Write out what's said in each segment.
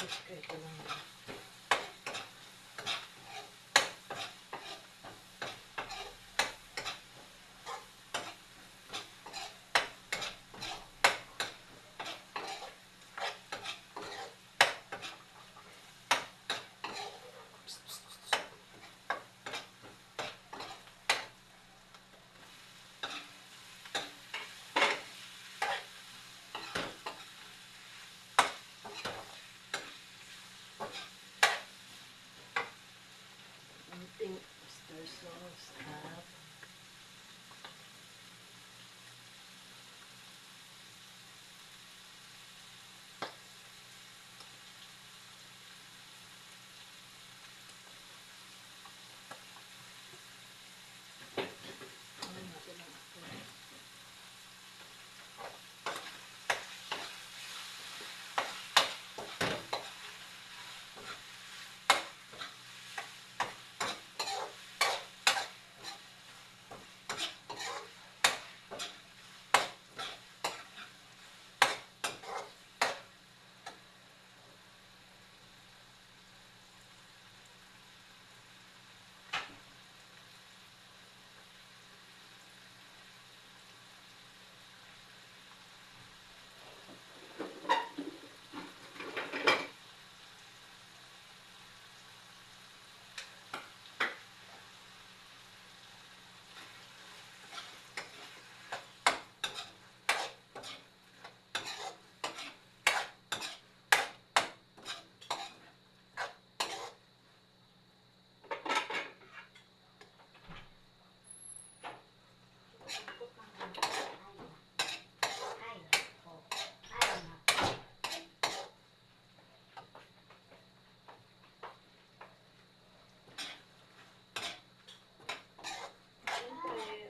Ito lang. Konting oyster sauce at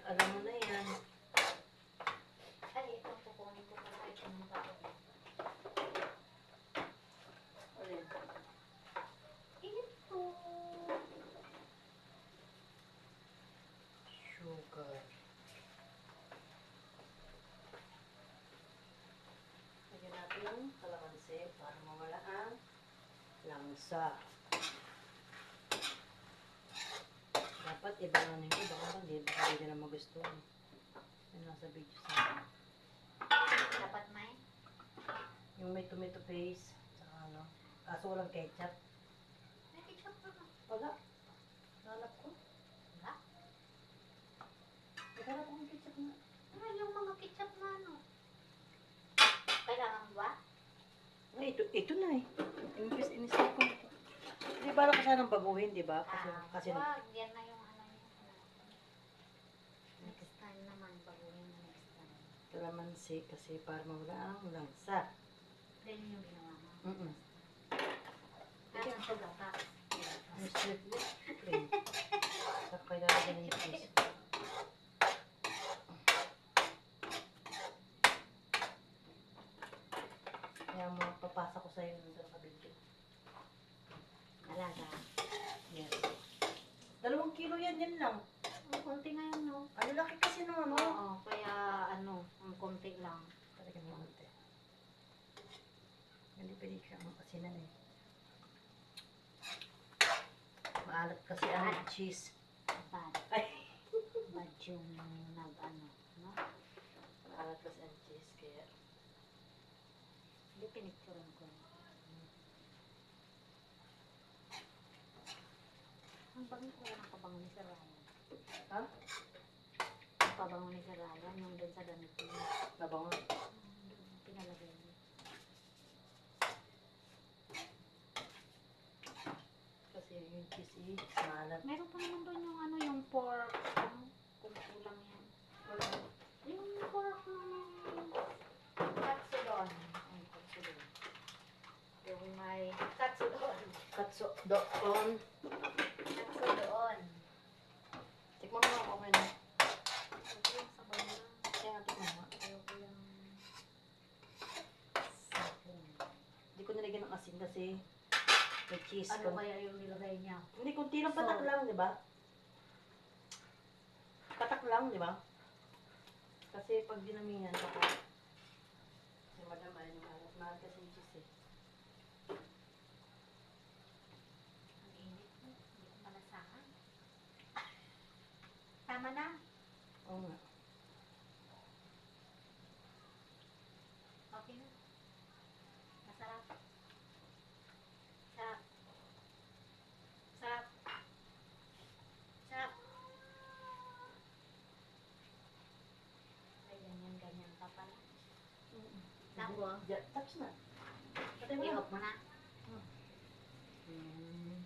alam mo na yan. Ay, itong kukunin ko para ito ng baon. Alin? Ito. Sugar. Lagyan natin ng kalamansi para mawala ang langsa. Dapat ibanganin ko, baka hindi na magustuhan. Yan nasa video sa akin. Dapat may? Yung may tomato paste, saka ano, kaso walang ketchup. May ketchup pa ba? Wala. Hanap ko. Wala? Naghanap akong ketchup na. Ano yung mga ketchup na ano? Kailangan ba? Ay, ito na eh. Inis-stop ko ito. Di ba ko sanang baguhin, di ba? Kasi wag. Yan na yung ano niya. Next time naman, baguhin na next time. kalamansi kasi para mawala ang langsa. Ganyan yung ginawa mo. Sige. Ang pagkaka. Ang strip mo. Cream. Tapos kailangan ng cheese. Kaya papasa ko sa'yo nung sa kabidyo. Alaga. Yes. 2 kilo yan lang. Ang konti nga yun, no? Ano laki kasi nung ano? Oo, kaya ano, ang konti lang. Talagang monte. Hindi pwede siya makasinan eh. Maalat kasi ang cheese. Bad. Ay! Bad yung nag-ano, no? Maalat kasi ang cheese kaya. Hindi pinicturean ko. Ang bango ko lang kabango ni Sir Ryan. Ha? Ang pabango ni Sir Ryan, yung doon sa damit niya. Nabango. Pinalagay niya. Kasi yung cheese eh, maalat. Meron pa naman doon yung ano, yung pork. Ano, kung kulang yan. Yung pork katsudon. Ay, katsudon. Yung may katsudon. Katso, doon. Katsudon. Tikman mo ako okay na. Ito yung sabaw na. Kaya nga tikman mo. Ayoko yung sabon. Hindi ko nilagyan ng asin kasi may cheese. Ano kaya yung nilagay niya? Hindi, kunti lang patak lang, di ba? Patak lang, di ba? Kasi pag dinamihan, baka si madam ay mahal kasi yung cheese eh. Tama na. Oo nga. Okay na. Masarap. Sarap. Sarap. Sarap. Ay, ganyan-ganyan pa pala. Tapos, Tapos na. Patay mo na. ihop mo na. Hmm.